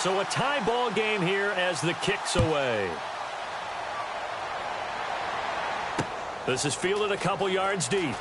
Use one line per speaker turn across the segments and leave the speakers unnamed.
So a tie ball game here as the kick's away. This is fielded a couple yards deep.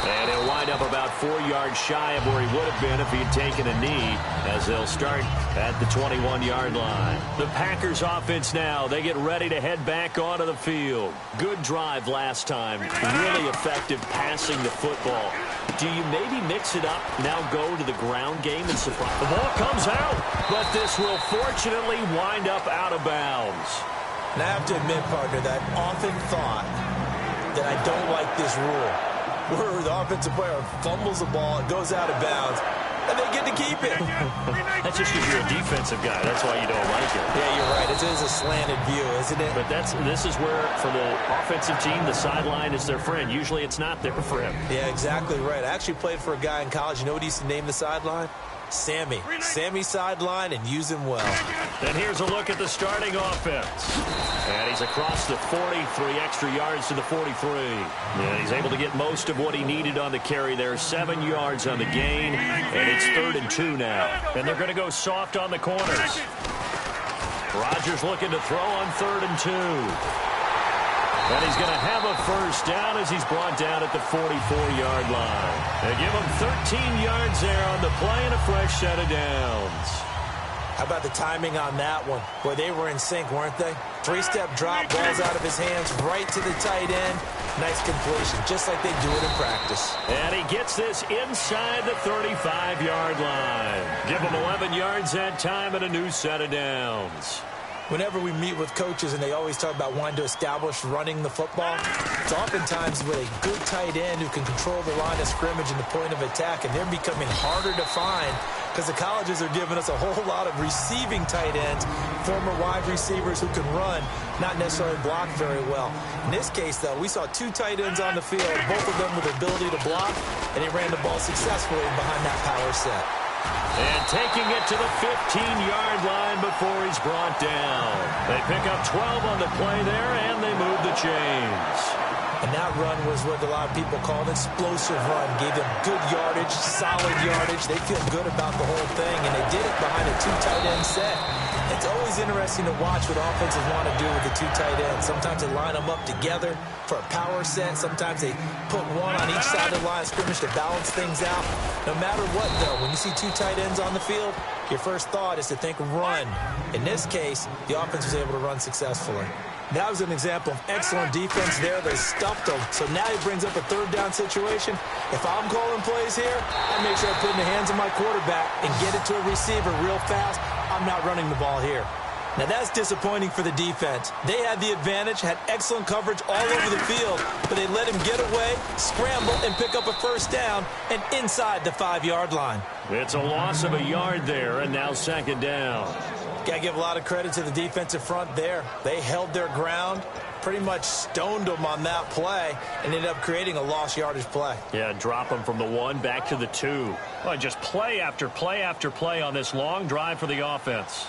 And he'll wind up about 4 yards shy of where he would have been if he had taken a knee, as they'll start at the 21-yard line. The Packers offense now, they get ready to head back onto the field. Good drive last time. Really effective passing the football. Do you maybe mix it up, now go to the ground game and surprise? The ball comes out, but this will fortunately wind up out of bounds.
And I have to admit, partner, that I often thought that I don't like this rule, where the offensive player fumbles the ball, it goes out of bounds, and they get to keep it.
That's just because you're a defensive guy. That's why you don't like it.
Yeah, you're right. It is a slanted view, isn't it?
But this is where, for the offensive team, the sideline is their friend. Usually it's not there for him.
Yeah, exactly right. I actually played for a guy in college. You know what he used to name the sideline? Sammy. Sammy sideline, and use him well.
And here's a look at the starting offense. And he's across the 40, 3 extra yards to the 43. And he's able to get most of what he needed on the carry there. 7 yards on the gain, and it's 3rd and 2 now. And they're going to go soft on the corners. Rodgers looking to throw on 3rd and 2. And he's going to have a first down as he's brought down at the 44-yard line. They give him 13 yards there on the play and a fresh set of downs.
How about the timing on that one? Boy, they were in sync, weren't they? 3-step drop, balls out of his hands, right to the tight end. Nice completion, just like they do it in practice.
And he gets this inside the 35-yard line. Give him 11 yards that time and a new set of downs.
Whenever we meet with coaches and they always talk about wanting to establish running the football, it's oftentimes with a good tight end who can control the line of scrimmage and the point of attack, and they're becoming harder to find because the colleges are giving us a whole lot of receiving tight ends, former wide receivers who can run, not necessarily block very well. In this case, though, we saw 2 tight ends on the field, both of them with the ability to block, and they ran the ball successfully behind that power set.
And taking it to the 15-yard line before he's brought down. They pick up 12 on the play there, and they move the chains.
And that run was what a lot of people call an explosive run. Gave them good yardage, solid yardage. They feel good about the whole thing, and they did it behind a 2 tight end set. It's always interesting to watch what offenses want to do with the 2 tight ends. Sometimes they line them up together for a power set. Sometimes they put one on each side of the line of scrimmage to balance things out. No matter what, though, when you see 2 tight ends on the field, your first thought is to think run. In this case, the offense was able to run successfully. That was an example of excellent defense there. They stuffed them. So now he brings up a 3rd down situation. If I'm calling plays here, I make sure I put it in the hands of my quarterback and get it to a receiver real fast. I'm not running the ball here. Now that's disappointing for the defense. They had the advantage, had excellent coverage all over the field, but they let him get away, scramble, and pick up a first down and inside the 5-yard line.
It's a loss of a yard there, and now 2nd down.
Got to give a lot of credit to the defensive front there. They held their ground, pretty much stoned them on that play, and ended up creating a lost yardage play.
Yeah, drop them from the 1 back to the 2. Well, just play after play after play on this long drive for the offense.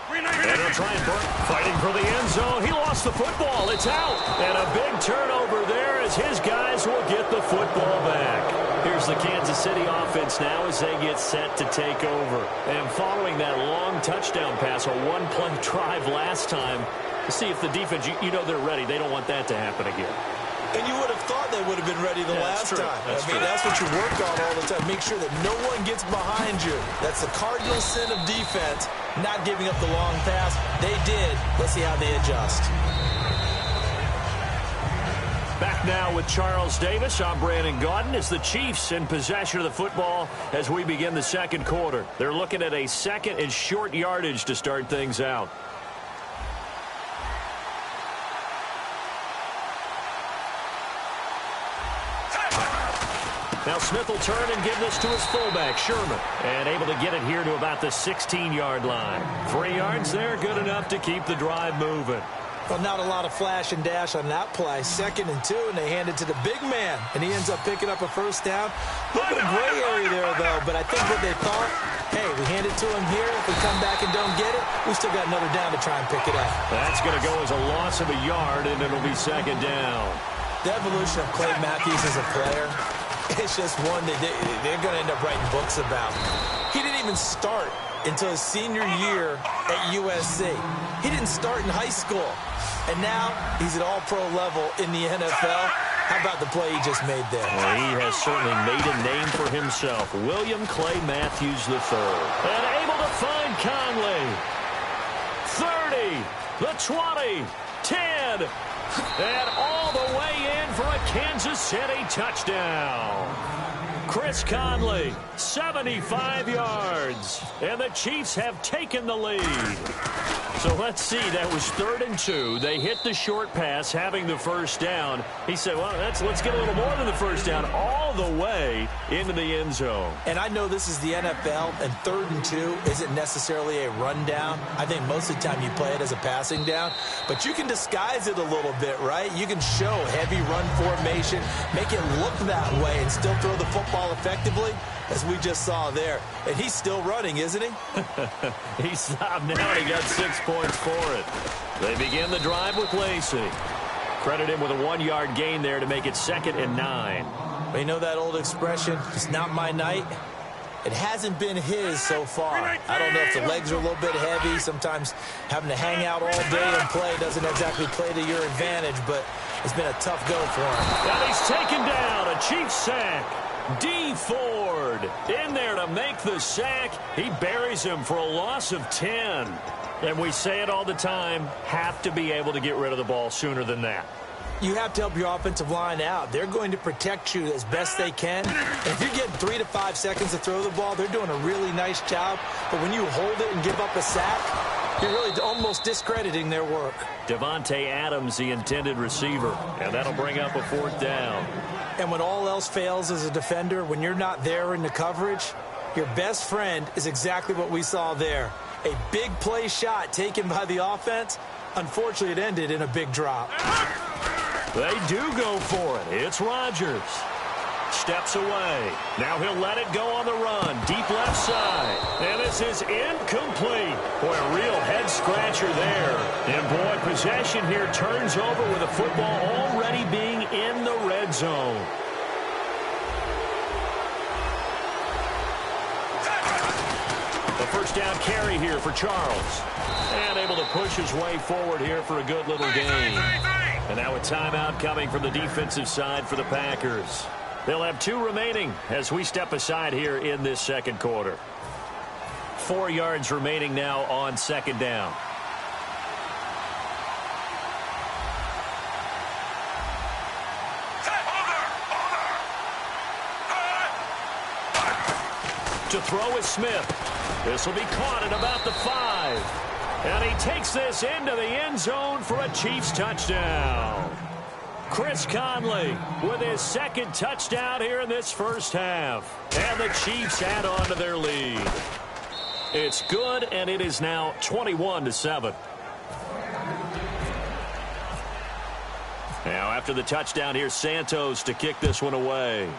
And he'll try and burn, fighting for the end zone. He lost the football. It's out. And a big turnover there as his guys will get the football back. Here's the Kansas City offense now as they get set to take over. And following that long touchdown pass, a 1-play drive last time, to see if the defense, you know they're ready. They don't want that to happen again.
And you would have thought they would have been ready the last time. That's what you work on all the time. Make sure that no one gets behind you. That's the cardinal sin of defense, not giving up the long pass. They did. Let's see how they adjust.
Back now with Charles Davis. I'm Brandon Gaudin as the Chiefs in possession of the football as we begin the 2nd quarter. They're looking at a 2nd and short yardage to start things out. Now Smith will turn and give this to his fullback, Sherman. And able to get it here to about the 16-yard line. 3 yards there, good enough to keep the drive moving.
Well, not a lot of flash and dash on that play. 2nd and 2, and they hand it to the big man. And he ends up picking up a first down. A little bit of gray area there, though. But I think what they thought, hey, we hand it to him here. If we come back and don't get it, we still got another down to try and pick it up.
That's going to go as a loss of a yard, and it'll be 2nd down.
The evolution of Clay Matthews as a player it's just one that they're going to end up writing books about. He didn't even start until his senior year at USC. He didn't start in high school. And now he's at all-pro level in the NFL. How about the play he just made there?
Well, he has certainly made a name for himself. William Clay Matthews III. And able to find Conley. 30, the 20, 10, and all the way in for a Kansas City touchdown. Chris Conley, 75 yards, and the Chiefs have taken the lead. So let's see, that was 3rd and 2. They hit the short pass, having the first down. He said, well, let's get a little more than the first down, all the way into the end zone.
And I know this is the NFL, and 3rd and 2 isn't necessarily a rundown. I think most of the time you play it as a passing down, but you can disguise it a little bit, right? You can show heavy run formation, make it look that way, and still throw the football effectively, as we just saw there. And he's still running, isn't he?
He stopped now, and he got 6 points for it. They begin the drive with Lacey. Credit him with a 1-yard gain there to make it 2nd and 9.
But you know that old expression, it's not my night? It hasn't been his so far. I don't know if the legs are a little bit heavy. Sometimes having to hang out all day and play doesn't exactly play to your advantage, but it's been a tough go for him.
And he's taken down, a Chiefs sack. D. Ford in there to make the sack. He buries him for a loss of 10. And we say it all the time, have to be able to get rid of the ball sooner than that.
You have to help your offensive line out. They're going to protect you as best they can. And if you're getting 3 to 5 seconds to throw the ball, they're doing a really nice job. But when you hold it and give up a sack, you're really almost discrediting their work.
Devontae Adams, the intended receiver. And that'll bring up a 4th down.
And when all else fails as a defender, when you're not there in the coverage, your best friend is exactly what we saw there. A big play shot taken by the offense. Unfortunately, it ended in a big drop.
They do go for it. It's Rodgers. Steps away. Now he'll let it go on the run. Deep left side. And this is incomplete. Boy, a real head-scratcher there. And, boy, possession here turns over with the football already being in the red zone. The first down carry here for Charles. And able to push his way forward here for a good little gain. And now a timeout coming from the defensive side for the Packers. They'll have 2 remaining as we step aside here in this second quarter. 4 yards remaining now on 2nd down. To throw is Smith. This will be caught at about the 5. And he takes this into the end zone for a Chiefs touchdown. Chris Conley with his 2nd touchdown here in this first half. And the Chiefs add on to their lead. It's good, and it is now 21-7. Now after the touchdown, here's Santos to kick this one away.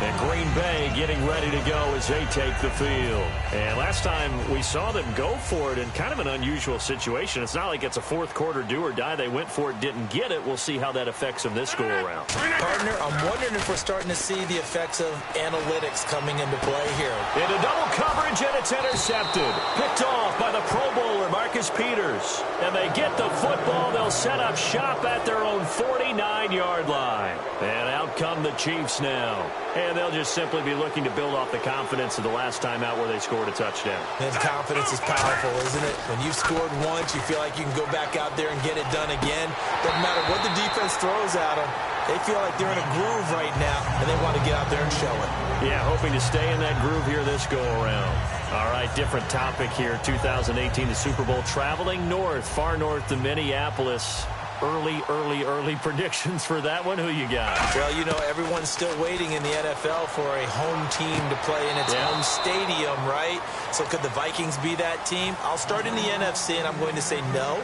And Green Bay getting ready to go as they take the field. And last time we saw them go for it in kind of an unusual situation. It's not like it's a 4th quarter do or die. They went for it, didn't get it. We'll see how that affects them this go-around.
Partner, I'm wondering if we're starting to see the effects of analytics coming into play here.
Into double coverage, and it's intercepted. Picked off by the Pro Bowler, Marcus Peters. And they get the football. They'll set up shop at their own 49-yard line. And out come the Chiefs now. And they'll just simply be looking to build off the confidence of the last time out where they scored a touchdown.
And confidence is powerful, isn't it? When you've scored once, you feel like you can go back out there and get it done again. Doesn't matter what the defense throws at them. They feel like they're in a groove right now, and they want to get out there and show it.
Yeah, hoping to stay in that groove here this go-around. All right, different topic here. 2018, the Super Bowl, traveling north, far north to Minneapolis. Early predictions for that one. Who you got?
Well, you know, everyone's still waiting in the NFL for a home team to play in its home stadium, right? So could the Vikings be that team? I'll start in the NFC, and I'm going to say no.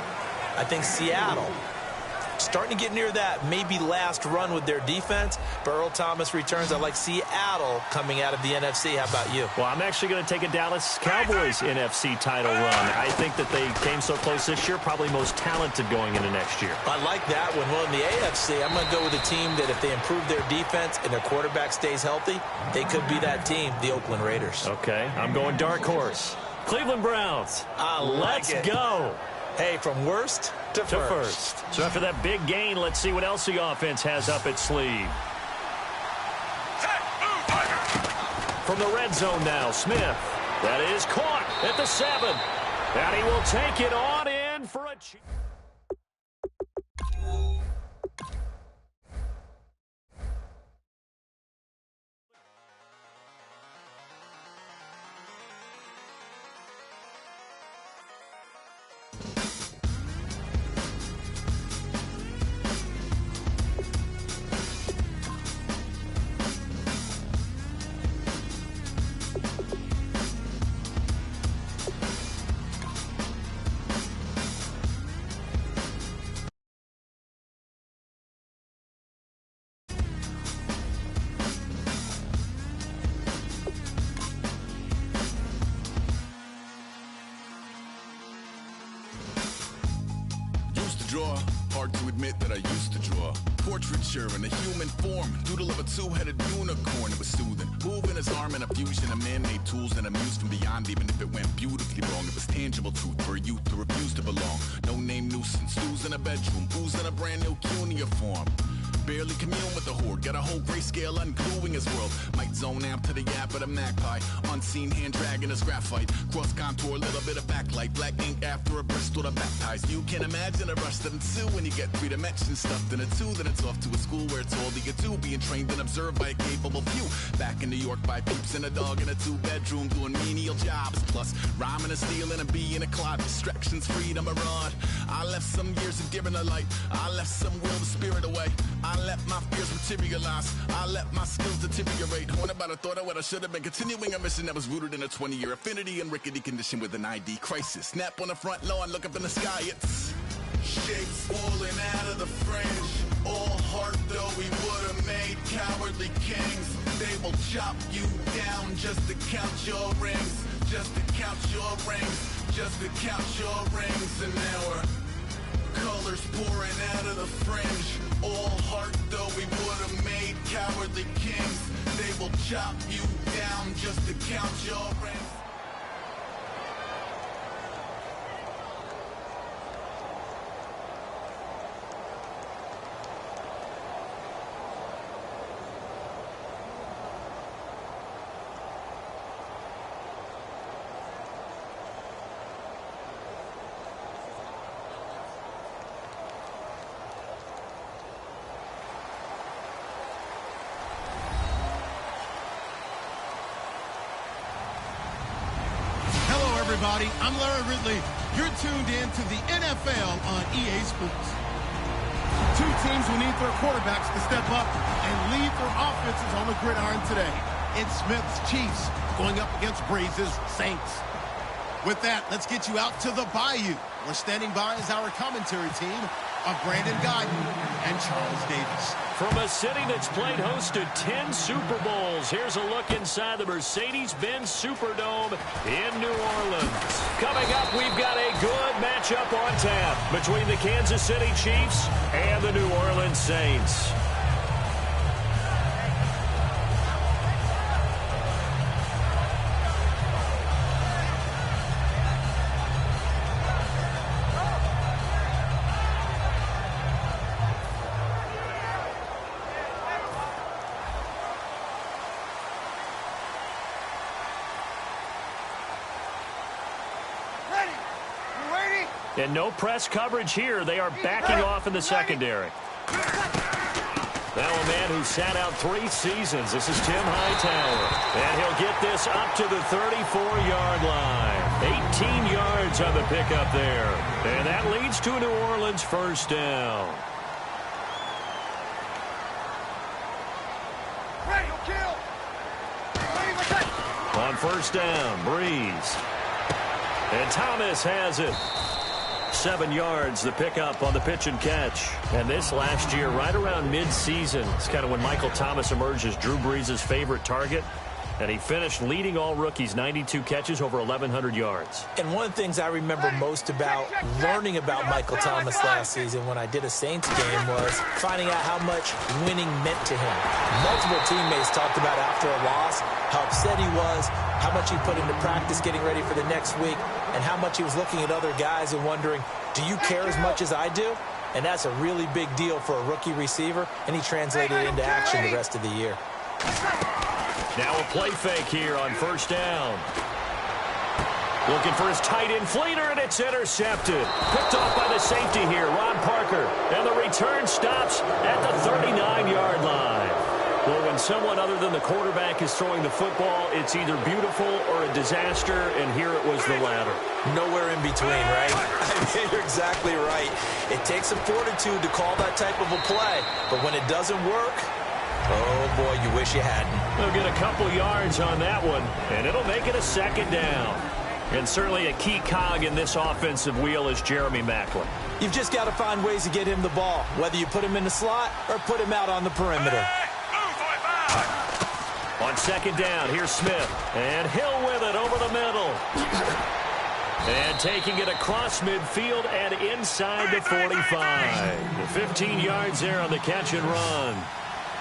I think Seattle Starting to get near that maybe last run with their defense. But Earl Thomas returns. I like Seattle coming out of the NFC. How about you?
Well, I'm actually going to take a Dallas Cowboys NFC title run. I think that they came so close this year, probably most talented going into next year.
I like that one. Well, in the AFC, I'm going to go with a team that if they improve their defense and their quarterback stays healthy, they could be that team, the Oakland Raiders.
Okay, I'm going dark horse. Cleveland Browns. Let's go.
Hey, from worst to first.
So after that big gain, let's see what else the offense has up its sleeve. From the red zone now, Smith. That is caught at the 7. And he will take it on in for a...
Hard to admit that I used to draw portraiture in a human form, doodle of a two-headed unicorn. It was soothing, moving his arm in a fusion of man-made tools and a muse from beyond. Even if it went beautifully wrong, it was tangible truth for a youth who refused to belong. No name nuisance, stews in a bedroom, booze in a brand new cuneiform. Barely commune with the horde, got a whole grayscale ungluing his world. Might zone amp to the yap of the magpie, unseen hand dragging his graphite. Cross contour, little bit of backlight, black ink after a Bristol to baptize. You can imagine a rush that ensue when you get 3 dimensions stuffed in a 2. Then it's off to a school where it's all you get to, being trained and observed by a capable few. Back in New York by peeps and a dog in a 2-bedroom doing menial jobs. Plus rhyming and stealing and being a clod, distractions, freedom, a rod. I left some years of giving a light, I left some will the spirit away. I let my fears materialize, I let my skills deteriorate. What about a thought of what I should have been? Continuing a mission that was rooted in a 20-year affinity and rickety condition with an ID crisis. Snap on the front lawn, look up in the sky, it's shapes falling out of the fringe. All heart though we would have made cowardly kings. They will chop you down just to count your rings. Just to count your rings. Just to count your rings. And now we're colors pouring out of the fringe. All heart though we would have made cowardly kings. They will chop you down just to count your rings.
Everybody, I'm Larry Ridley. You're tuned in to the NFL on EA Sports. 2 teams will need their quarterbacks to step up and lead their offenses on the gridiron today. It's Smith's Chiefs going up against Braze's Saints. With that, let's get you out to the Bayou. We're standing by as our commentary team of Brandon Guyton and Charles Davis.
From a city that's played host to 10 Super Bowls, here's a look inside the Mercedes-Benz Superdome in New Orleans. Coming up, we've got a good matchup on tap between the Kansas City Chiefs and the New Orleans Saints. And no press coverage here. They are backing off in the secondary. Now a man who sat out 3 seasons. This is Tim Hightower. And he'll get this up to the 34-yard line. 18 yards on the pickup there. And that leads to a New Orleans first down. On first down, Breeze. And Thomas has it. 7 yards, the pickup on the pitch and catch. And this last year, right around mid-season, it's kind of when Michael Thomas emerged as Drew Brees' favorite target. And he finished leading all rookies, 92 catches, over 1,100 yards.
And one of the things I remember most about learning about Michael Thomas last season when I did a Saints game was finding out how much winning meant to him. Multiple teammates talked about after a loss how upset he was, how much he put into practice getting ready for the next week, and how much he was looking at other guys and wondering, do you care as much as I do? And that's a really big deal for a rookie receiver, and he translated it into action the rest of the year.
Now a play fake here on first down. Looking for his tight end Fleeter, and it's intercepted. Picked off by the safety here, Ron Parker. And the return stops at the 39-yard line. Well, when someone other than the quarterback is throwing the football, it's either beautiful or a disaster, and here it was the latter.
Nowhere in between, right? I mean, you're exactly right. It takes some fortitude to call that type of a play, but when it doesn't work, oh, boy, you wish you hadn't.
They'll get a couple yards on that one, and it'll make it a second down. And certainly a key cog in this offensive wheel is Jeremy Maclin.
You've just got to find ways to get him the ball, whether you put him in the slot or put him out on the perimeter.
On second down, here's Smith. And Hill with it over the middle. And taking it across midfield and inside the 45. 15 yards there on the catch and run.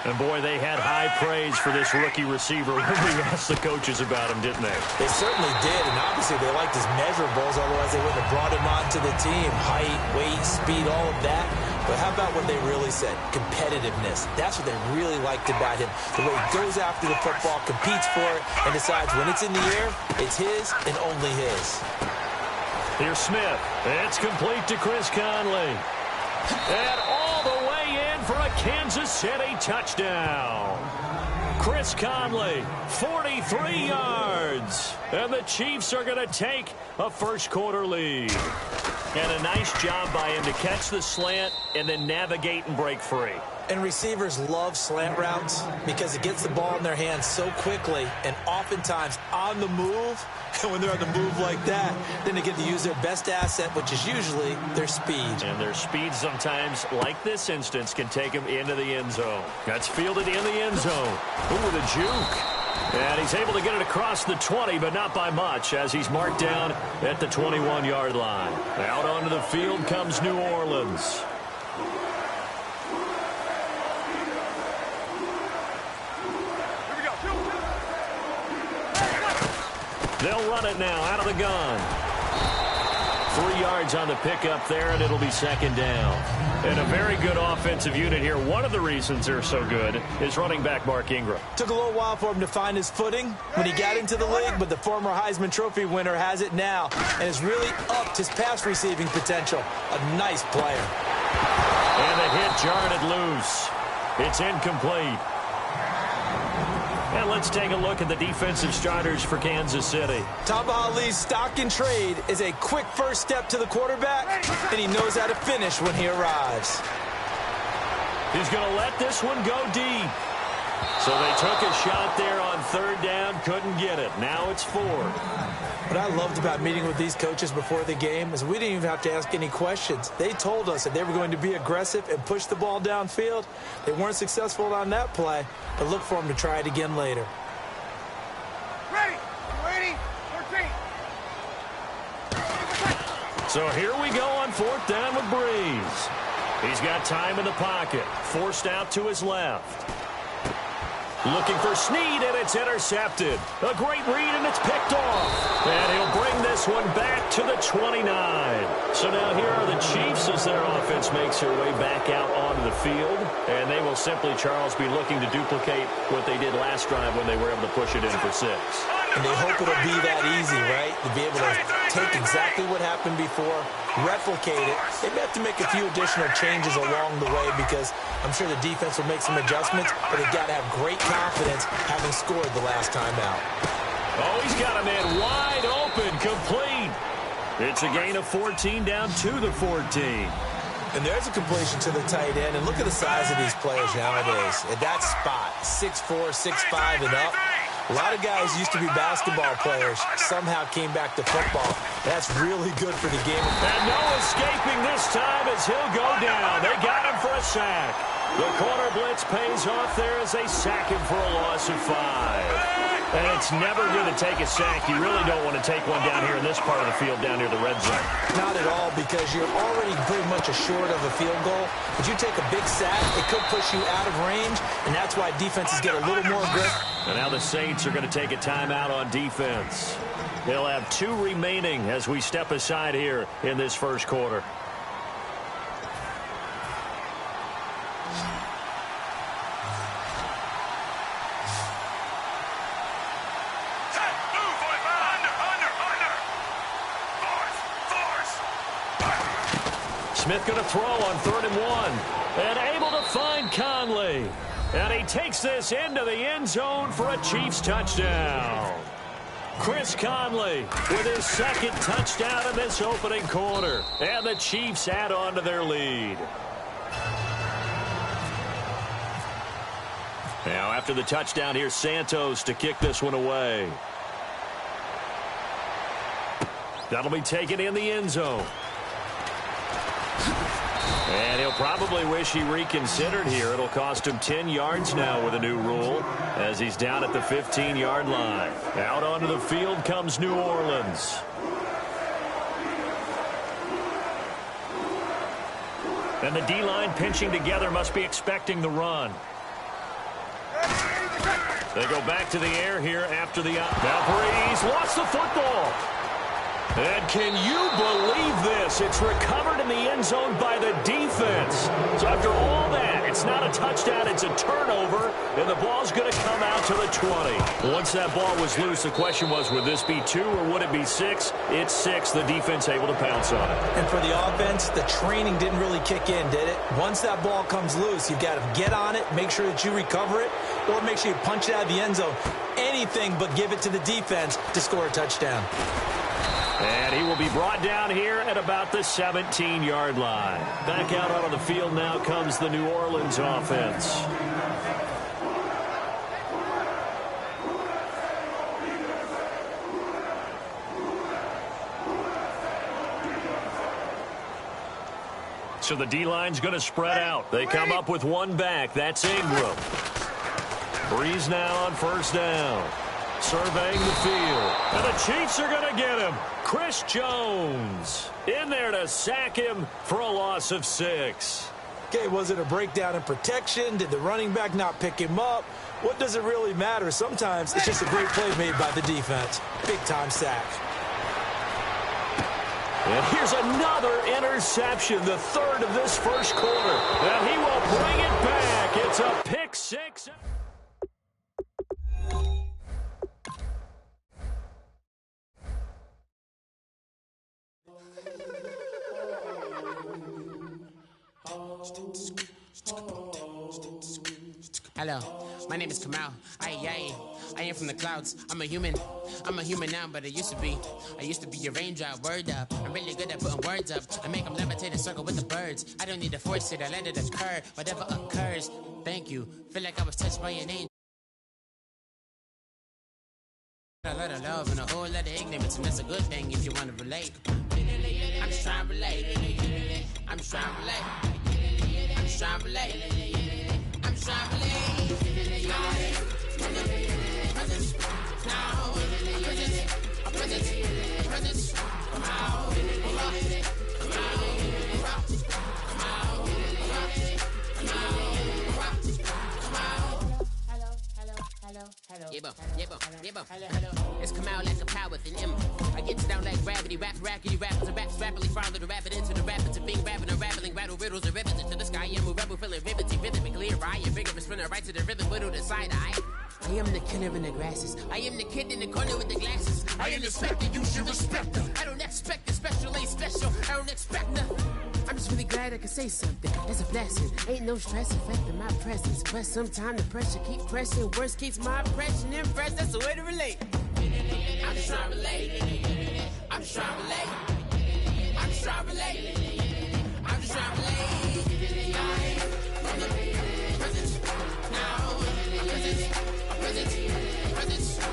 And, boy, they had high praise for this rookie receiver when we asked the coaches about him, didn't they?
They certainly did, and obviously they liked his measurables, otherwise they wouldn't have brought him onto the team. Height, weight, speed, all of that. But how about what they really said? Competitiveness. That's what they really liked about him. The way he goes after the football, competes for it, and decides when it's in the air, it's his and only his.
Here's Smith. It's complete to Chris Conley. And all the way in for a Kansas City touchdown. Chris Conley, 43 yards. And the Chiefs are going to take a first-quarter lead. And a nice job by him to catch the slant and then navigate and break free.
And receivers love slant routes because it gets the ball in their hands so quickly and oftentimes on the move. And when they're on the move like that, then they get to use their best asset, which is usually their speed.
And their speed sometimes, like this instance, can take them into the end zone. That's fielded in the end zone. Ooh, the juke. And he's able to get it across the 20, but not by much, as he's marked down at the 21-yard line. Out onto the field comes New Orleans. They'll run it now out of the gun. 3 yards on the pickup there, and it'll be second down. And a very good offensive unit here. One of the reasons they're so good is running back Mark Ingram.
Took a little while for him to find his footing when he got into the league, but the former Heisman Trophy winner has it now and has really upped his pass receiving potential. A nice player.
And the hit jarred it loose. It's incomplete. And let's take a look at the defensive starters for Kansas City.
Tamba Hali's stock in trade is a quick first step to the quarterback, and he knows how to finish when he arrives.
He's going to let this one go deep. So they took a shot there on third down, couldn't get it. Now it's fourth.
What I loved about meeting with these coaches before the game is we didn't even have to ask any questions. They told us that they were going to be aggressive and push the ball downfield. They weren't successful on that play, but look for them to try it again later.
Ready, 13.
So here we go on fourth down with Brees. He's got time in the pocket, forced out to his left. Looking for Snead, and it's intercepted. A great read, and it's picked off. And he'll bring this one back to the 29. So now here are the Chiefs as their offense makes their way back out onto the field. And they will simply, Charles, be looking to duplicate what they did last drive when they were able to push it in for 6.
And they hope it'll be that easy, right? To be able to take exactly what happened before, replicate it. They may have to make a few additional changes along the way because I'm sure the defense will make some adjustments, but they've got to have great confidence having scored the last time out.
Oh, he's got a man wide open, complete. It's a gain of 14 down to the 14.
And there's a completion to the tight end. And look at the size of these players nowadays. At that spot, 6'4", 6'5", and up. A lot of guys used to be basketball players, somehow came back to football. That's really good for the game.
And no escaping this time as he'll go down. They got him for a sack. The corner blitz pays off there as they sack him for a loss of 5. And it's never good to take a sack. You really don't want to take one down here in this part of the field down near the red zone.
Not at all, because you're already pretty much assured of a field goal. But you take a big sack, it could push you out of range, and that's why defenses get a little more aggressive.
And now the Saints are going to take a timeout on defense. They'll have 2 remaining as we step aside here in this first quarter. Smith going to throw on 3rd and 1. And able to find Conley. And he takes this into the end zone for a Chiefs touchdown. Chris Conley with his 2nd touchdown in this opening quarter. And the Chiefs add on to their lead. Now after the touchdown, here's Santos to kick this one away. That'll be taken in the end zone. And he'll probably wish he reconsidered here. It'll cost him 10 yards now with a new rule as he's down at the 15-yard line. Out onto the field comes New Orleans. And the D-line pinching together must be expecting the run. They go back to the air here after the out. Now Breeze lost the football. And can you believe this? It's recovered in the end zone by the defense. So after all that, it's not a touchdown, it's a turnover, and the ball's going to come out to the 20. Once that ball was loose, the question was, would this be 2 or would it be 6? It's 6. The defense able to pounce on it.
And for the offense, the training didn't really kick in, did it? Once that ball comes loose, you've got to get on it, make sure that you recover it, or make sure you punch it out of the end zone. Anything but give it to the defense to score a touchdown.
And he will be brought down here at about the 17-yard line. Back out onto the field now comes the New Orleans offense. So the D-line's going to spread out. They come up with one back. That's Ingram. Breeze now on 1st down. Surveying the field. And the Chiefs are going to get him. Chris Jones in there to sack him for a loss of 6.
Okay, was it a breakdown in protection? Did the running back not pick him up? What does it really matter? Sometimes it's just a great play made by the defense. Big-time sack.
And here's another interception, the 3rd of this first quarter. And he will bring it back. It's a pick 6.
Hello, my name is Kamal. I am from the clouds. I'm a human now, but I used to be a raindrop. Word up, I'm really good at putting words up. I make them levitate and circle with the birds. I don't need to force it, I let it occur. Whatever occurs, thank you. Feel like I was touched by an angel. A lot of love and a whole lot of ignorance, and that's a good thing if you want to relate. I'm just trying to relate. I'm just trying to relate. I'm just trying to relate. I'm just trying to relate. It's come out like a power with an M. I get you down like gravity, rap, rackety, rappers, and raps rapidly follow the rapid into the rapids of being rapping and rattling, rattle riddles and rivets into the sky. I'm a rebel, feeling riveting, rhythm and clear. I am vigorous, spinner right to the rhythm, whittle the side eye. I am the killer in the grasses. I am the kid in the corner with the glasses. I am the specter, you should respect her. I don't expect the special, ain't special. I don't expect nothing. I'm just really glad I can say something. That's a blessing. Ain't no stress affecting my presence. But sometimes the pressure keep pressing. Worst keeps my impression impressed. That's the way to relate. I'm just trying to relate. I'm just trying to relate. I'm just trying to relate. I'm just trying to relate. From the present now. A present.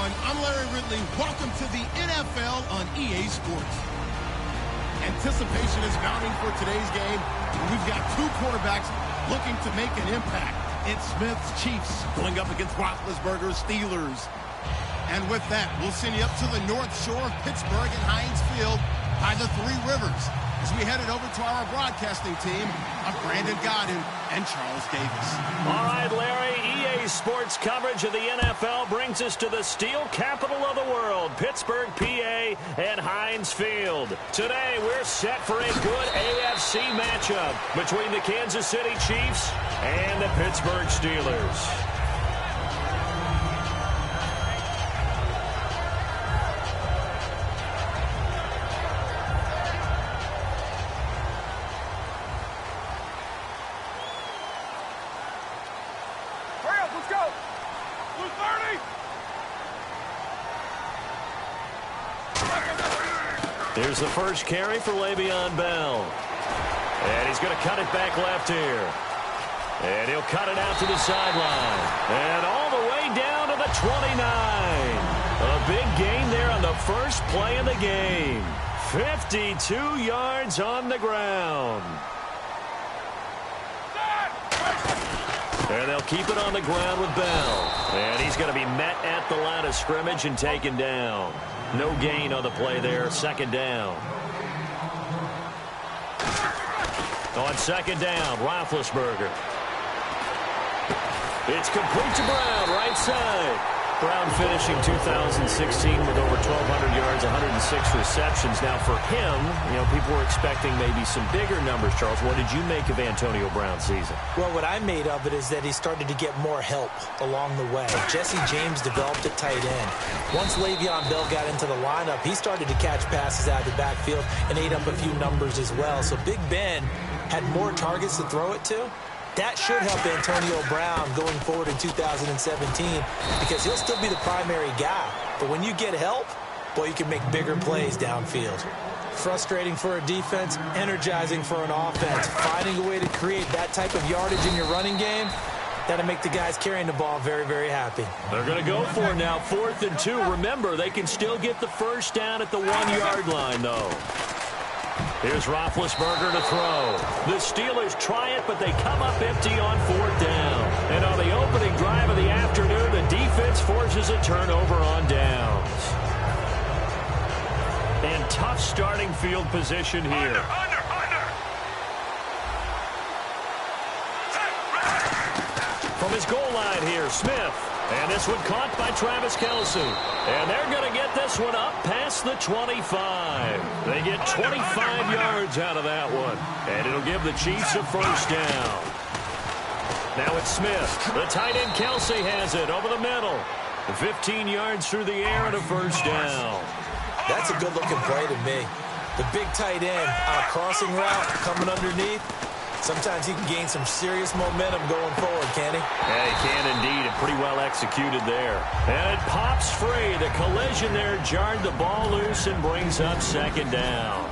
everyone. I'm Larry Ridley. Welcome to the NFL on EA Sports. Anticipation is mounting for today's game. We've got two quarterbacks looking to make an impact. It's Smith's Chiefs going up against Roethlisberger's Steelers. And with that, we'll send you up to the North Shore of Pittsburgh at Heinz Field by the Three Rivers as we headed over to our broadcasting team of Brandon Godin and Charles Davis.
All right, Larry, EA Sports coverage of the NFL brings us to the steel capital of the world, Pittsburgh, PA, and Heinz Field. Today, we're set for a good AFC matchup between the Kansas City Chiefs and the Pittsburgh Steelers. Here's the first carry for Le'Veon Bell. And he's going to cut it back left here. And he'll cut it out to the sideline. And all the way down to the 29. A big gain there on the first play of the game. 52 yards on the ground. And they'll keep it on the ground with Bell. And he's going to be met at the line of scrimmage and taken down. No gain on the play there. Second down. On second down, Roethlisberger. It's complete to Brown, right side. Brown finishing 2016 with over 1,200 yards, 106 receptions. Now for him, people were expecting maybe some bigger numbers, Charles. What did you make of Antonio Brown's season?
Well, what I made of it is that he started to get more help along the way. Jesse James developed at tight end. Once Le'Veon Bell got into the lineup, he started to catch passes out of the backfield and ate up a few numbers as well. So Big Ben had more targets to throw it to. That should help Antonio Brown going forward in 2017 because he'll still be the primary guy. But when you get help, boy, you can make bigger plays downfield. Frustrating for a defense, energizing for an offense. Finding a way to create that type of yardage in your running game, that'll make the guys carrying the ball very, very happy.
They're going to go for it now, 4th and 2. Remember, they can still get the first down at the 1-yard line, though. Here's Roethlisberger to throw. The Steelers try it, but they come up empty on 4th down. And on the opening drive of the afternoon, the defense forces a turnover on downs. And tough starting field position here. From his goal line here, Smith. And this one caught by Travis Kelce. And they're going to get this one up past the 25. They get 25 yards out of that one. And it'll give the Chiefs a first down. Now it's Smith. The tight end Kelce has it over the middle. 15 yards through the air and a first down.
That's a good-looking play to me. The big tight end on a crossing route coming underneath. Sometimes he can gain some serious momentum going forward, can he?
Yeah, he can indeed, and pretty well executed there. And it pops free. The collision there jarred the ball loose and brings up second down.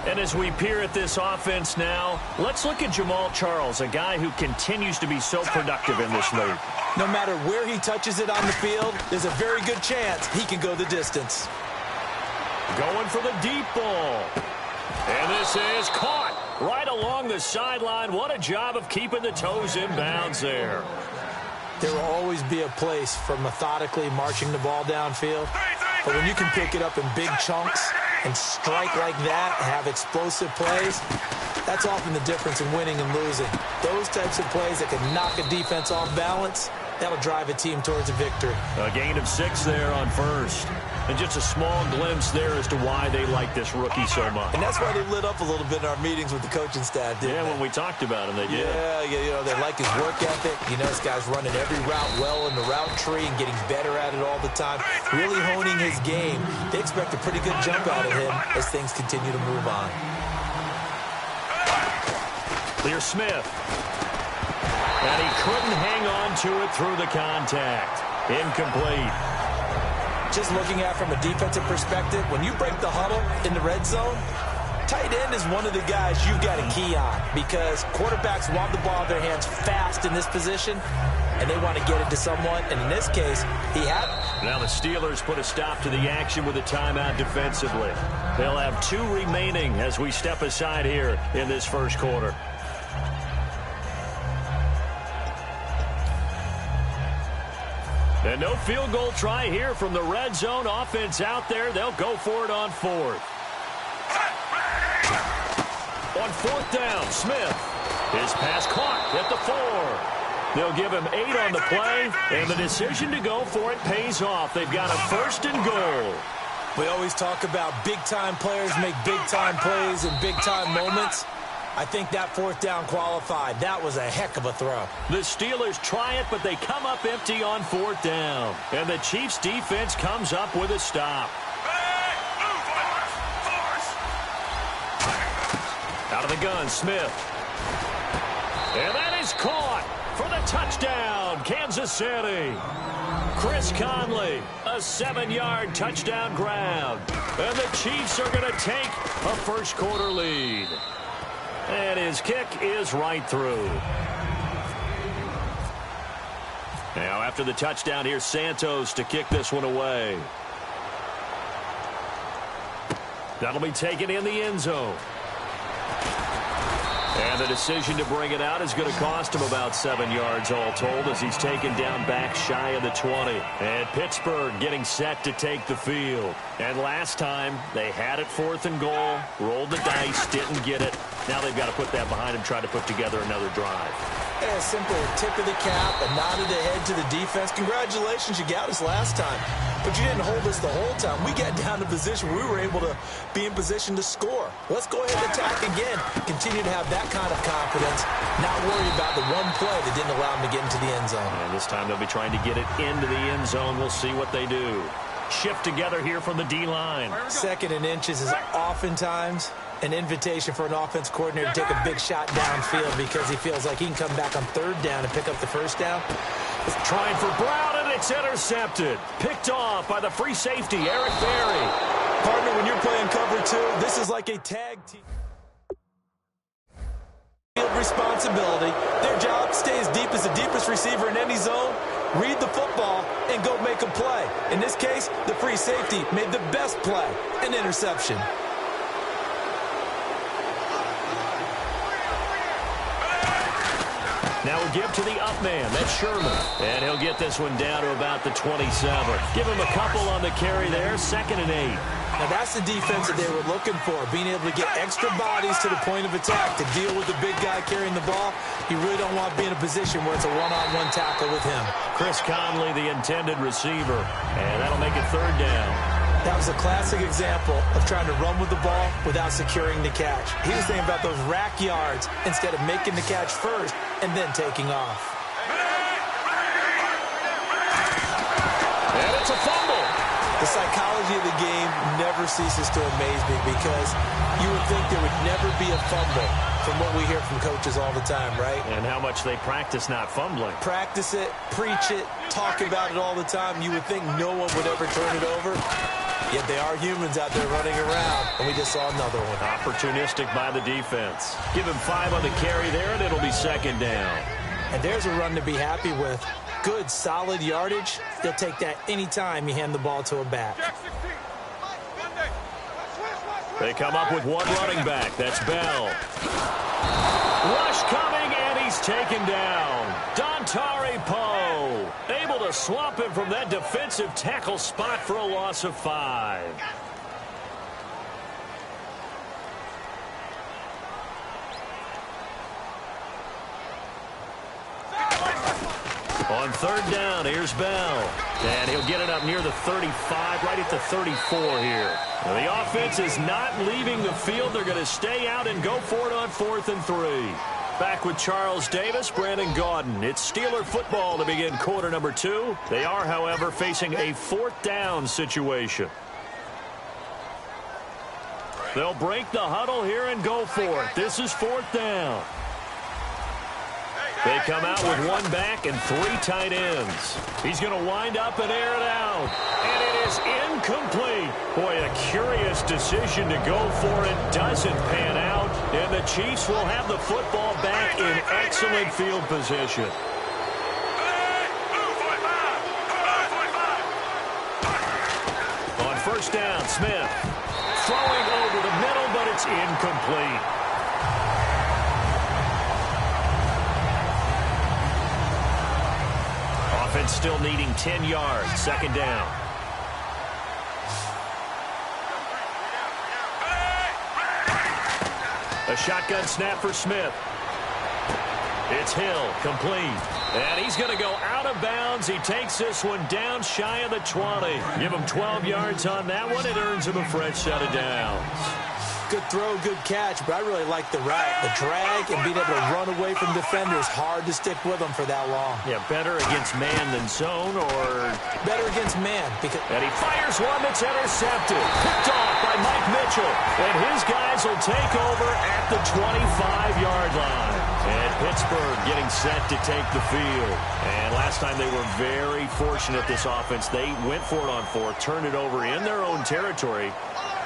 And as we peer at this offense now, let's look at Jamal Charles, a guy who continues to be so productive in this league.
No matter where he touches it on the field, there's a very good chance he can go the distance.
Going for the deep ball. And this is caught right along the sideline. What a job of keeping the toes in bounds there.
There will always be a place for methodically marching the ball downfield. But when you can pick it up in big chunks and strike like that and have explosive plays, that's often the difference in winning and losing. Those types of plays that can knock a defense off balance, that'll drive a team towards a victory.
A gain of 6 there on first. And just a small glimpse there as to why they like this rookie so much.
And that's why they lit up a little bit in our meetings with the coaching staff, didn't they?
When we talked about him, they did.
Yeah, they like his work ethic. This guy's running every route well in the route tree and getting better at it all the time. Really honing his game. They expect a pretty good jump out of him as things continue to move on.
Here's Smith. And he couldn't hang on to it through the contact. Incomplete.
Just looking at it from a defensive perspective, when you break the huddle in the red zone, Tight end is one of the guys you've got to key on because quarterbacks want the ball in their hands fast in this position, and they want to get it to someone. And in this case, he had it.
Now the Steelers put a stop to the action with a timeout defensively. They'll have 2 remaining as we step aside here in this first quarter. And no field goal try here from the red zone. Offense out there. They'll go for it on 4th. On 4th down, Smith. His pass caught at the 4. They'll give him 8 on the play, and the decision to go for it pays off. They've got a 1st and goal.
We always talk about big-time players make big-time plays in big-time moments. I think that 4th down qualified. That was a heck of a throw.
The Steelers try it, but they come up empty on 4th down. And the Chiefs' defense comes up with a stop. Out of the gun, Smith. And that is caught for the touchdown, Kansas City. Chris Conley, a 7-yard touchdown grab. And the Chiefs are going to take a first-quarter lead. And his kick is right through. Now, after the touchdown, here's Santos to kick this one away. That'll be taken in the end zone. And the decision to bring it out is going to cost him about 7 yards all told as he's taken down back shy of the 20. And Pittsburgh getting set to take the field. And last time, they had it 4th and goal, rolled the dice, didn't get it. Now they've got to put that behind them, try to put together another drive.
Yeah, simple tip of the cap, a nod of the head to the defense. Congratulations, you got us last time. But you didn't hold us the whole time. We got down to position where we were able to be in position to score. Let's go ahead and attack again. Continue to have that kind of confidence, not worry about the one play that didn't allow them to get into the end zone.
And this time they'll be trying to get it into the end zone. We'll see what they do. Shift together here from the D-line.
2nd and inches is oftentimes an invitation for an offense coordinator to take a big shot downfield because he feels like he can come back on 3rd down and pick up the 1st down.
Trying for Brown, and it's intercepted. Picked off by the free safety, Eric Berry.
Partner, when you're playing cover 2, this is like a tag team. Field responsibility. Their job, stay as deep as the deepest receiver in any zone, read the football, and go make a play. In this case, the free safety made the best play, an interception.
Now we give to the up man. That's Sherman. And he'll get this one down to about the 27. Give him a couple on the carry there. 2nd and 8.
Now that's the defense that they were looking for, being able to get extra bodies to the point of attack to deal with the big guy carrying the ball. You really don't want to be in a position where it's a one-on-one tackle with him.
Chris Conley, the intended receiver. And that'll make it 3rd down.
That was a classic example of trying to run with the ball without securing the catch. He was thinking about those rack yards instead of making the catch first and then taking off.
And it's a fumble.
The psychology of the game never ceases to amaze me because you would think there would never be a fumble from what we hear from coaches all the time, right?
And how much they practice not fumbling.
Practice it, preach it, talk about it all the time. You would think no one would ever turn it over. Yet they are humans out there running around, and we just saw another one.
Opportunistic by the defense. Give him 5 on the carry there, and it'll be 2nd down.
And there's a run to be happy with. Good, solid yardage. They'll take that anytime you hand the ball to a back.
They come up with one running back. That's Bell. Rush coming, and he's taken down. Dontari Poe able to swamp him from that defensive tackle spot for a loss of 5. On 3rd down, here's Bell. And he'll get it up near the 35, right at the 34 here. Now, the offense is not leaving the field. They're going to stay out and go for it on 4th and 3. Back with Charles Davis, Brandon Gaudin. It's Steeler football to begin quarter number 2. They are, however, facing a 4th down situation. They'll break the huddle here and go for it. This is 4th down. They come out with one back and 3 tight ends. He's going to wind up and air it out. And it is is incomplete. Boy, a curious decision to go for it. Doesn't pan out. And the Chiefs will have the football back in excellent field position. On first down, Smith. Throwing over the middle, but it's incomplete. Offense still needing 10 yards. Second down. A shotgun snap for Smith. It's Hill, complete. And he's going to go out of bounds. He takes this one down shy of the 20. Give him 12 yards on that one. It earns him a fresh set of downs.
Good throw, good catch, but I really like the route. The drag and being able to run away from defenders. Hard to stick with them for that long.
Yeah, better against man than zone, or...
Better against man.
And he fires one that's intercepted. Picked off by Mike Mitchell. And his guys will take over at the 25-yard line. And Pittsburgh getting set to take the field. And last time they were very fortunate, this offense. They went for it on fourth, turned it over in their own territory.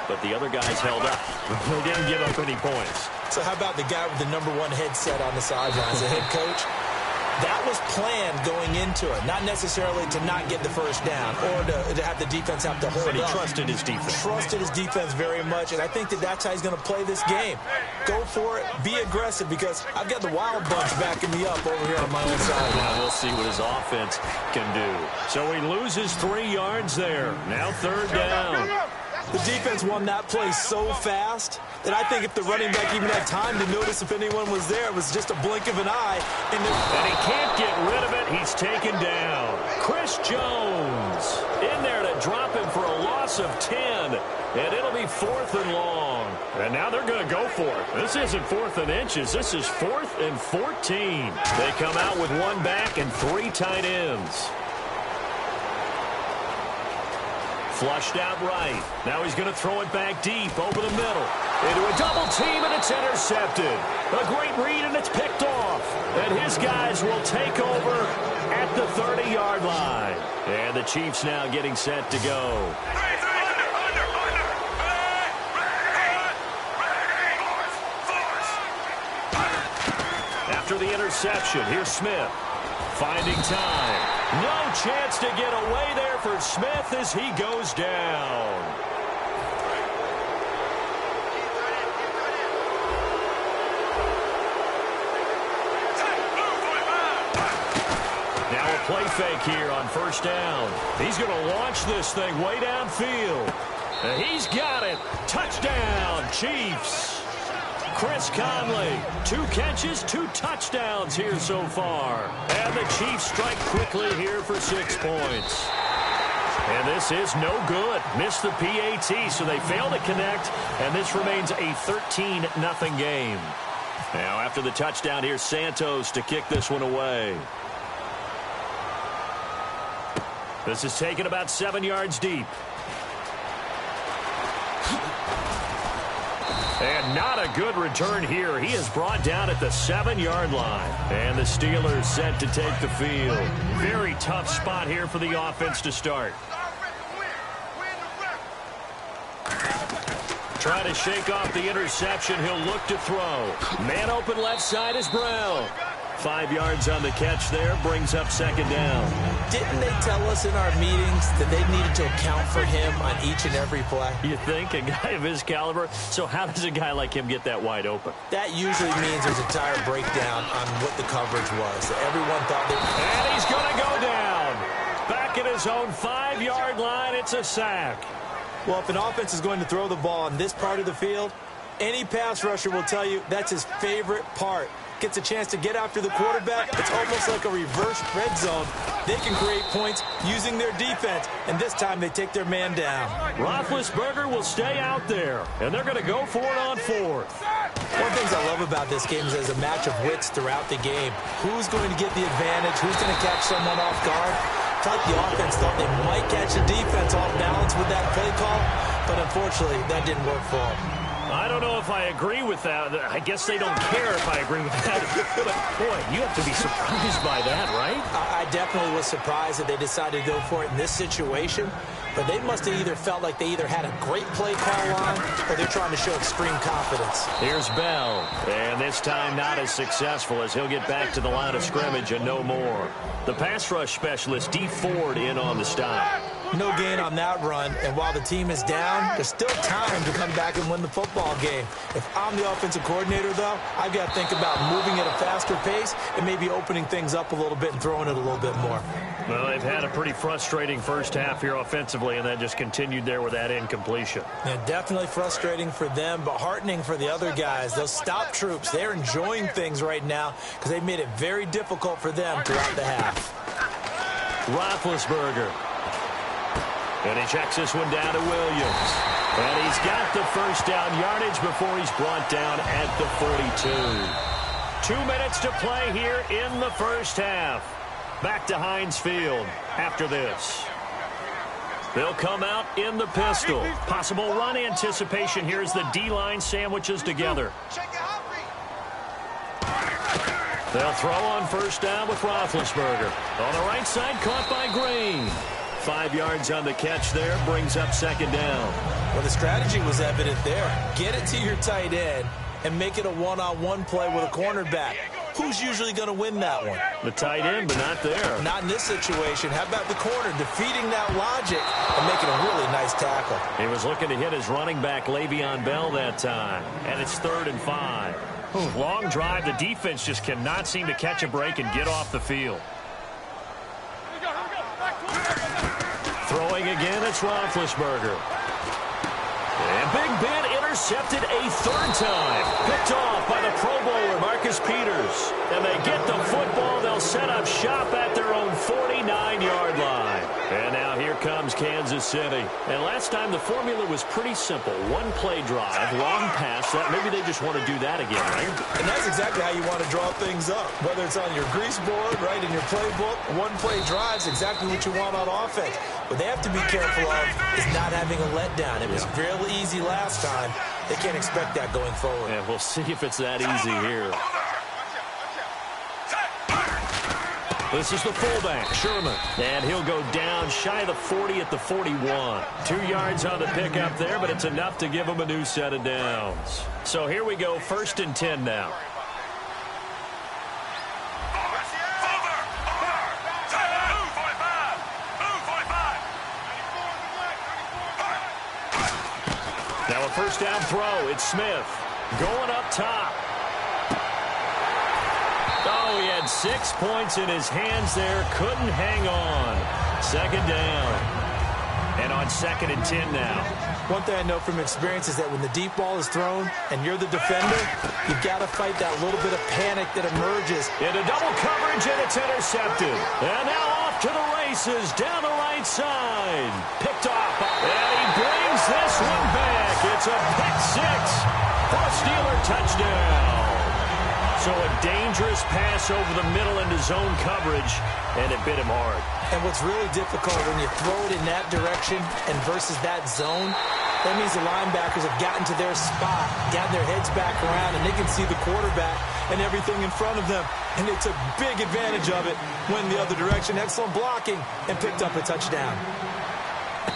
But the other guys held up. They didn't give up any points.
So how about the guy with the #1 headset on the sidelines, the head coach? That was planned going into it. Not necessarily to not get the first down or to have the defense have to hold
But he
up.
trusted his defense.
Trusted his defense very much, and I think that's how he's going to play this game. Go for it. Be aggressive, because I've got the wild bunch backing me up over here on my own side.
Yeah, we'll see what his offense can do. So he loses 3 yards there. Now third down.
The defense won that play so fast that I think if the running back even had time to notice if anyone was there, it was just a blink of an eye. And
he can't get rid of it. He's taken down. Chris Jones in there to drop him for a loss of 10. And it'll be 4th and long. And now they're going to go for it. This isn't 4th and inches. This is 4th and 14. They come out with 1 back and 3 tight ends. Flushed out right. Now he's going to throw it back deep over the middle. Into a double team, and it's intercepted. A great read, and it's picked off. And his guys will take over at the 30-yard line. And the Chiefs now getting set to go. After the interception, here's Smith. Finding time. No chance to get away there for Smith as he goes down. Now a play fake here on first down. He's going to launch this thing way downfield. And he's got it. Touchdown, Chiefs. Chris Conley, 2 catches, 2 touchdowns here so far. And the Chiefs strike quickly here for 6 points. And this is no good. Missed the PAT, so they fail to connect. And this remains a 13-0 game. Now after the touchdown, here's Santos to kick this one away. This is taken about 7 yards deep. And not a good return here. He is brought down at the 7-yard line. And the Steelers set to take the field. Very tough spot here for the offense to start. Trying to shake off the interception. He'll look to throw. Man open left side is Brown. 5 yards on the catch there. Brings up second down.
Didn't they tell us in our meetings that they needed to account for him on each and every play?
You think? A guy of his caliber? So how does a guy like him get that wide open?
That usually means there's a tire breakdown on what the coverage was. Everyone thought they...
And he's going to go down. Back at his own 5-yard line. It's a sack.
Well, if an offense is going to throw the ball on this part of the field, any pass rusher will tell you that's his favorite part. Gets a chance to get after the quarterback. It's almost like a reverse red zone. They can create points using their defense, and this time they take their man down.
Roethlisberger will stay out there, and they're going to go for it on 4th.
One of the things I love about this game is there's a match of wits throughout the game. Who's going to get the advantage? Who's going to catch someone off guard? I thought the offense thought they might catch the defense off balance with that play call, but unfortunately, that didn't work for them.
I don't know if I agree with that. I guess they don't care if I agree with that. But, boy, you have to be surprised by that, right?
I definitely was surprised that they decided to go for it in this situation. But they must have either felt like they either had a great play call on or they're trying to show extreme confidence.
Here's Bell. And this time not as successful as he'll get back to the line of scrimmage and no more. The pass rush specialist, D. Ford, in on the stop.
No gain on that run, and while the team is down, there's still time to come back and win the football game. If I'm the offensive coordinator, though, I've got to think about moving at a faster pace and maybe opening things up a little bit and throwing it a little bit more.
Well, they've had a pretty frustrating first half here offensively, and then just continued there with that incompletion.
Yeah, definitely frustrating for them, but heartening for the other guys. Those stop troops, they're enjoying things right now because they've made it very difficult for them throughout the half.
Roethlisberger. And he checks this one down to Williams. And he's got the first down yardage before he's brought down at the 42. 2 minutes to play here in the first half. Back to Heinz Field after this. They'll come out in the pistol. Possible run anticipation here as the D-line sandwiches together. They'll throw on first down with Roethlisberger. On the right side, caught by Green. 5 yards on the catch there, brings up second down.
Well, the strategy was evident there. Get it to your tight end and make it a one-on-one play with a cornerback. Who's usually going to win that one?
The tight end, but not there.
Not in this situation. How about the corner defeating that logic and making a really nice tackle?
He was looking to hit his running back, Le'Veon Bell, that time. And it's 3rd and 5. Long drive. The defense just cannot seem to catch a break and get off the field. Throwing again, it's Roethlisberger. And Big Ben intercepted a 3rd time. Picked off by the Pro Bowler, Marcus Peters. And they get the football. They'll set up shop at their own 49-yard line. And now here comes Kansas City. And last time the formula was pretty simple. One play drive, long pass. That maybe they just want to do that again, right?
And that's exactly how you want to draw things up. Whether it's on your grease board, right, in your playbook, one play drive's exactly what you want on offense. What they have to be careful of is not having a letdown. It was real easy last time. They can't expect that going forward.
Yeah, we'll see if it's that easy here. This is the fullback, Sherman. And he'll go down shy of the 40 at the 41. 2 yards on the pickup there, but it's enough to give him a new set of downs. So here we go, 1st and 10 now. Now a first down throw. It's Smith going up top. Oh, he had 6 points in his hands there. Couldn't hang on. Second down. And on 2nd and 10 now.
One thing I know from experience is that when the deep ball is thrown and you're the defender, you've got to fight that little bit of panic that emerges.
Into double coverage, and it's intercepted. And now off to the races down the right side. Picked off. And he brings this one back. It's a pick 6 for a Steeler touchdown. So a dangerous pass over the middle into zone coverage, and it bit him hard.
And what's really difficult when you throw it in that direction and versus that zone, that means the linebackers have gotten to their spot, gotten their heads back around, and they can see the quarterback and everything in front of them. And they took big advantage of it, went the other direction, excellent blocking, and picked up a touchdown.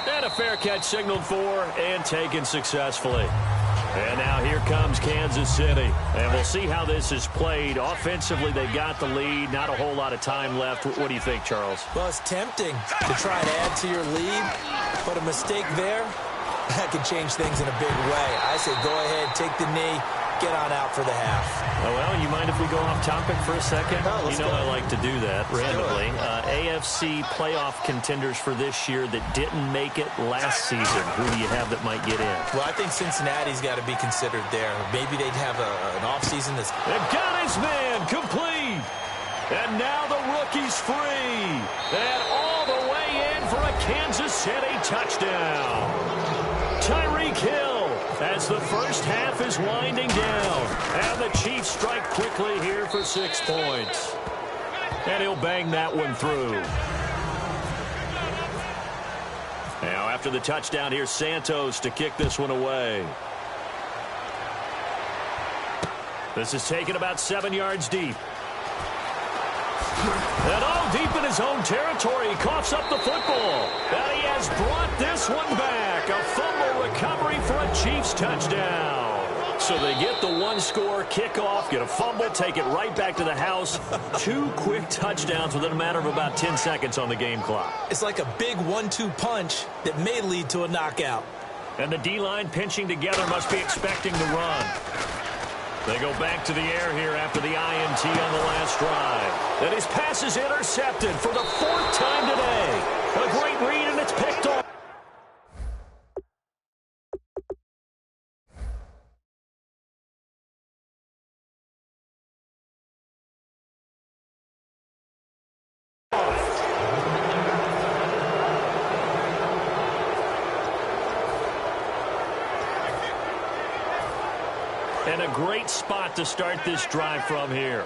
And a fair catch signaled for and taken successfully. And now here comes Kansas City. And we'll see how this is played. Offensively, they got the lead. Not a whole lot of time left. What do you think, Charles?
Well, it's tempting to try and add to your lead, but a mistake there, that could change things in a big way. I say go ahead, take the knee, get on out for the half.
Oh, well, you mind if we go off topic for a second?
Oh, let's
you know
go.
I like to do that randomly. AFC playoff contenders for this year that didn't make it last season. Who do you have that might get in?
Well, I think Cincinnati's got to be considered there. Maybe they'd have an offseason that's...
They've got his man complete. And now the rookie's free. And all the way in for a Kansas City touchdown. Tyreek Hill as the first half is winding down. And the Chiefs strike quickly here for 6 points. And he'll bang that one through. Now after the touchdown, here's Santos to kick this one away. This is taken about 7 yards deep. And all deep in his own territory, he coughs up the football. And he has brought this one back. A fumble recovery for a Chiefs touchdown. So they get the one-score kickoff, get a fumble, take it right back to the house. 2 quick touchdowns within a matter of about 10 seconds on the game clock.
It's like a big 1-2 punch that may lead to a knockout.
And the D-line pinching together must be expecting the run. They go back to the air here after the INT on the last drive. And his pass is intercepted for the 4th time today. A great read, and it's picked off. And a great spot to start this drive from here.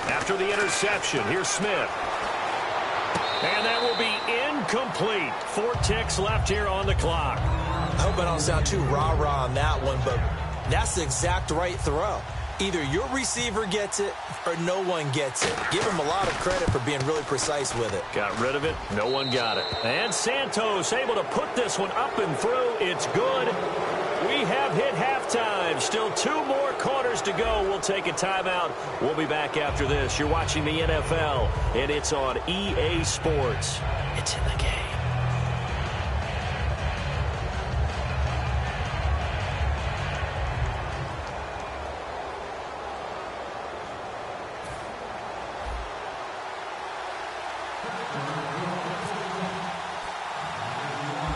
After the interception, here's Smith. And that will be incomplete. 4 ticks left here on the clock.
I hope I don't sound too rah-rah on that one, but that's the exact right throw. Either your receiver gets it or no one gets it. Give him a lot of credit for being really precise with it.
Got rid of it. No one got it. And Santos able to put this one up and through. It's good. We have hit halftime. Still 2 more quarters to go. We'll take a timeout. We'll be back after this. You're watching the NFL, and it's on EA Sports. It's in the game.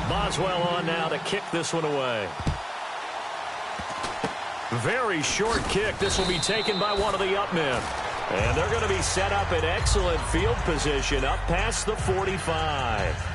Boswell on now to kick this one away. Very short kick. This will be taken by one of the up men. And they're going to be set up in excellent field position up past the 45.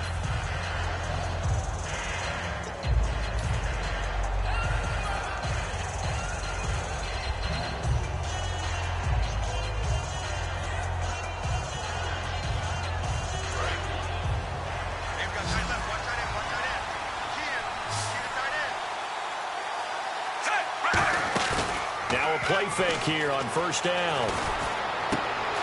Play fake here on first down.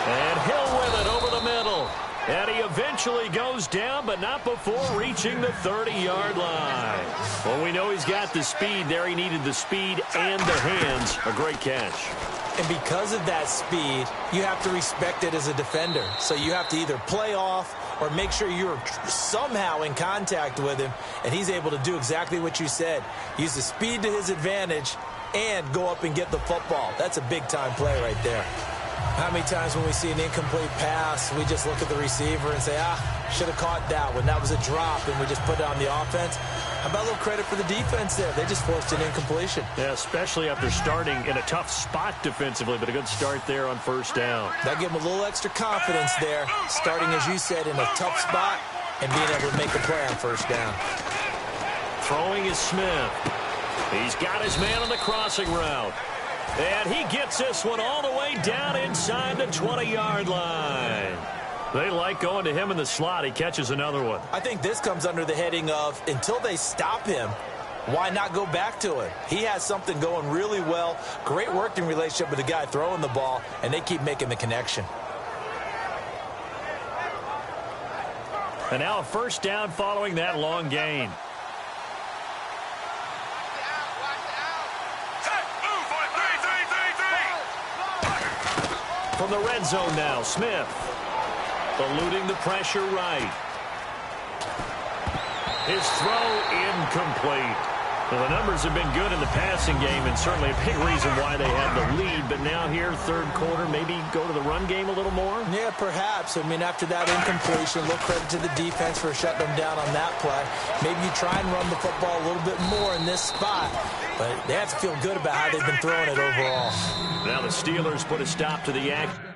And Hill with it over the middle. And he eventually goes down, but not before reaching the 30-yard line. Well, we know he's got the speed there. He needed the speed and the hands. A great catch.
And because of that speed, you have to respect it as a defender. So you have to either play off or make sure you're somehow in contact with him. And he's able to do exactly what you said. Use the speed to his advantage and go up and get the football. That's a big-time play right there. How many times when we see an incomplete pass, we just look at the receiver and say, should have caught that one. That was a drop, and we just put it on the offense. How about a little credit for the defense there? They just forced an incompletion.
Yeah, especially after starting in a tough spot defensively, but a good start there on first down.
That gave them a little extra confidence there, starting, as you said, in a tough spot and being able to make a play on first down.
Throwing is Smith. He's got his man on the crossing route. And he gets this one all the way down inside the 20-yard line. They like going to him in the slot. He catches another one.
I think this comes under the heading of, until they stop him, why not go back to it? He has something going really well. Great working relationship with the guy throwing the ball, and they keep making the connection.
And now a first down following that long gain. From the red zone now, Smith eluding the pressure right. His throw incomplete. Well, the numbers have been good in the passing game, and certainly a big reason why they had the lead. But now here, third quarter, maybe go to the run game a little more?
Yeah, perhaps. I mean, after that incompletion, a little credit to the defense for shutting them down on that play. Maybe you try and run the football a little bit more in this spot. But they have to feel good about how they've been throwing it overall.
Now the Steelers put a stop to the action.